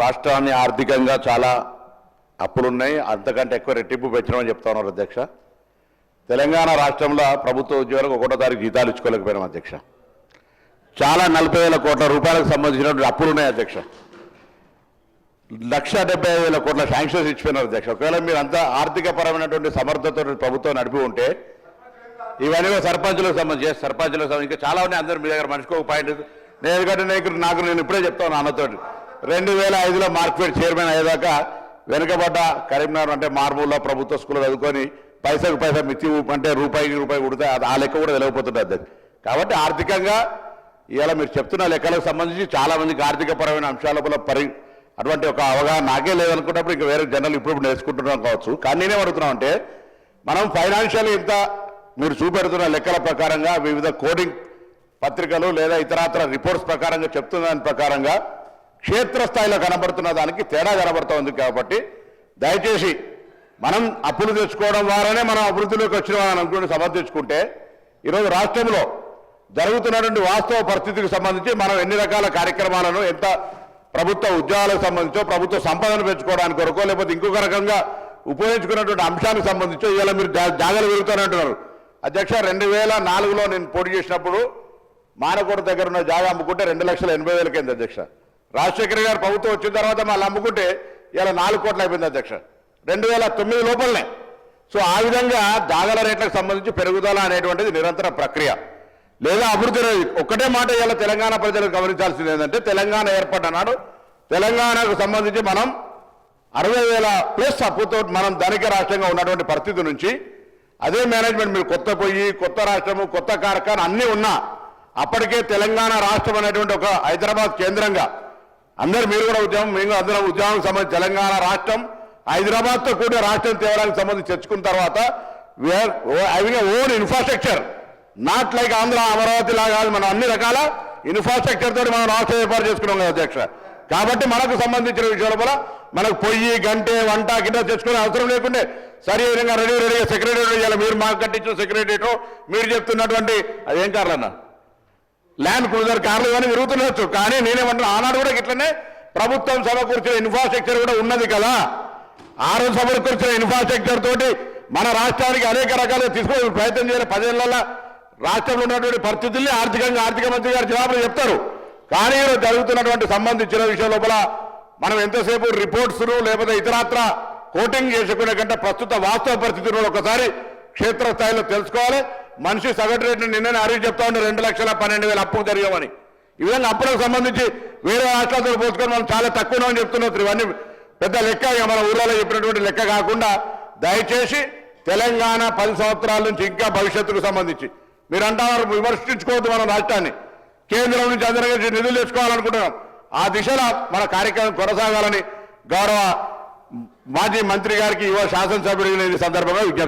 రాష్ట్రాన్ని ఆర్థికంగా చాలా అప్పులున్నాయి, అంతకంటే ఎక్కువ రెట్టింపు పెంచడం చెప్తా ఉన్నారు అధ్యక్ష. తెలంగాణ రాష్ట్రంలో ప్రభుత్వ ఉద్యోగులకు 1వ తారీఖు జీతాలు ఇచ్చుకోలేకపోయినాం అధ్యక్ష. చాలా 40,000 కోట్ల రూపాయలకు సంబంధించినటువంటి అప్పులు ఉన్నాయి అధ్యక్ష. 1,75,000 కోట్ల శాంక్షన్స్ ఇచ్చిపోయినారు అధ్యక్ష. ఒకవేళ మీరు అంతా ఆర్థిక పరమైనటువంటి సమర్థతతో ప్రభుత్వం నడిపి ఉంటే ఇవన్నీ సర్పంచులకు సంబంధించి ఇంకా చాలా ఉన్నాయి. అందరూ మీ దగ్గర మనిషికి ఒక పాయింట్. నేను ఎందుకంటే నేను ఇప్పుడే చెప్తాను అన్నతో 2005లో మార్కెట్ చైర్మన్ అయ్యేదాకా వెనుకబడ్డ కరీంనగర్ అంటే మార్మూల్లో ప్రభుత్వ స్కూల్లో చదువుకొని పైసకు పైసా మిచ్చి అంటే రూపాయికి రూపాయి ఉడితే ఆ లెక్క కూడా తెలియకపోతుంది. కాబట్టి ఆర్థికంగా ఇవాళ మీరు చెప్తున్న లెక్కలకు సంబంధించి చాలా మందికి ఆర్థిక పరమైన అంశాల అటువంటి ఒక అవగాహన నాకే లేదనుకున్నప్పుడు ఇంకా వేరే జనరల్ ఇప్పుడు నేర్చుకుంటున్నాం కావచ్చు. కానీ నేనే అడుగుతున్నాం అంటే మనం ఫైనాన్షియల్ ఇంత మీరు చూపెడుతున్న లెక్కల ప్రకారంగా వివిధ కోడింగ్ పత్రికలు లేదా ఇతరాతర రిపోర్ట్స్ ప్రకారంగా చెప్తున్న దాని ప్రకారంగా క్షేత్రస్థాయిలో కనబడుతున్న దానికి తేడా కనబడుతోంది. కాబట్టి దయచేసి మనం అప్పులు తెచ్చుకోవడం ద్వారానే మనం అభివృద్ధిలోకి వచ్చినామని అనుకుని సమర్థించుకుంటే ఈరోజు రాష్ట్రంలో జరుగుతున్నటువంటి వాస్తవ పరిస్థితికి సంబంధించి మనం ఎన్ని రకాల కార్యక్రమాలను ఎంత ప్రభుత్వ ఉద్యోగాలకు సంబంధించో ప్రభుత్వ సంపదను పెంచుకోవడానికి కొరకో లేకపోతే ఇంకొక రకంగా ఉపయోగించుకున్నటువంటి అంశానికి సంబంధించో ఇవాళ మీరు జాగాలు పెరుగుతానంటున్నారు అధ్యక్ష. 2004లో నేను పోటీ చేసినప్పుడు మానకోట దగ్గర ఉన్న జాగా అమ్ముకుంటే 2,80,000 అయింది అధ్యక్ష. రాజశేఖర్ గారు ప్రభుత్వం వచ్చిన తర్వాత మళ్ళీ అమ్ముకుంటే ఇలా 4 కోట్లు అయిపోయింది అధ్యక్ష 2009 లోపలనే. సో ఆ విధంగా జాగాల రేట్లకు సంబంధించి పెరుగుదల అనేటువంటిది నిరంతర ప్రక్రియ లేదా అభివృద్ధి. ఒక్కటే మాట ఇలా తెలంగాణ ప్రజలకు గమనించాల్సింది ఏంటంటే తెలంగాణ ఏర్పడ్డనాడు తెలంగాణకు సంబంధించి మనం 60,000+ అప్పుతో మనం ధనిక రాష్ట్రంగా ఉన్నటువంటి పరిస్థితి నుంచి అదే మేనేజ్మెంట్ మీరు కొత్త పొయ్యి కొత్త రాష్ట్రము కొత్త కార్ఖానా అన్నీ ఉన్నా అప్పటికే తెలంగాణ రాష్ట్రం అనేటువంటి ఒక హైదరాబాద్ కేంద్రంగా అందరు మీరు కూడా ఉద్యమం మేము అందరం ఉద్యమానికి సంబంధించి తెలంగాణ రాష్ట్రం హైదరాబాద్తో కూడిన రాష్ట్రం తేవడానికి సంబంధించి తెచ్చుకున్న తర్వాత own infrastructure not like Andhra Amaravati లాగా మనం అన్ని రకాల ఇన్ఫ్రాస్ట్రక్చర్ తోటి మనం రాష్ట్రం ఏర్పాటు చేసుకున్నాం కదా అధ్యక్ష. కాబట్టి మనకు సంబంధించిన విషయాల మనకు పొయ్యి గంటే వంట గిన్నె తెచ్చుకునే అవసరం లేకుండే సరి విధంగా రెడీగా సెక్రటరీ చేయాలి. మీరు మాకు కట్టించిన సెక్రటరీతో మీరు చెప్తున్నటువంటి అదేం కార్లు అన్న ల్యాండ్ క్రూజర్ కార్లు కానీ విరుగుతుండొచ్చు. కానీ నేనేమంటున్నా ఆనాడు కూడా ఇట్లనే ప్రభుత్వం సమకూర్చిన ఇన్ఫ్రాస్ట్రక్చర్ కూడా ఉన్నది కదా. ఆ రోజు సమకూర్చిన ఇన్ఫ్రాస్ట్రక్చర్ తోటి మన రాష్ట్రానికి అనేక రకాలుగా తీసుకోవడానికి ప్రయత్నం చేయాలి. 10 ఏళ్లలో రాష్ట్రంలో ఉన్నటువంటి పరిస్థితుల్ని ఆర్థిక మంత్రి గారు జవాబులు చెప్తారు. కానీ జరుగుతున్నటువంటి సంబంధించిన విషయం లోపల మనం ఎంతసేపు రిపోర్ట్స్ను లేకపోతే ఇతరత్ర కోటింగ్ చేసుకునే కంటే ప్రస్తుత వాస్తవ పరిస్థితులను ఒకసారి క్షేత్రస్థాయిలో తెలుసుకోవాలి. మనిషి సగటు రేటుని నిన్ననే అరిగి చెప్తా ఉంటే 2,12,000 అప్పు జరిగామని. ఈ విధంగా అప్పులకు సంబంధించి వేరే రాష్ట్రాలతో పోల్చుకొని మనం చాలా తక్కువ అని చెప్తున్నారు. ఇవన్నీ పెద్ద లెక్క మన ఊళ్ళలో చెప్పినటువంటి లెక్క కాకుండా దయచేసి తెలంగాణ 10 సంవత్సరాల నుంచి ఇంకా భవిష్యత్తుకు సంబంధించి మీరు అంటారు విమర్శించుకోవద్దు మన రాష్ట్రాన్ని. కేంద్రం నుంచి అందరికీ నిధులు తెచ్చుకోవాలనుకుంటున్నాం. ఆ దిశలో మన కార్యక్రమం కొనసాగాలని గౌరవ మాజీ మంత్రి గారికి యువ శాసనసభ్యుడిని ఈ సందర్భంగా విజ్ఞప్తి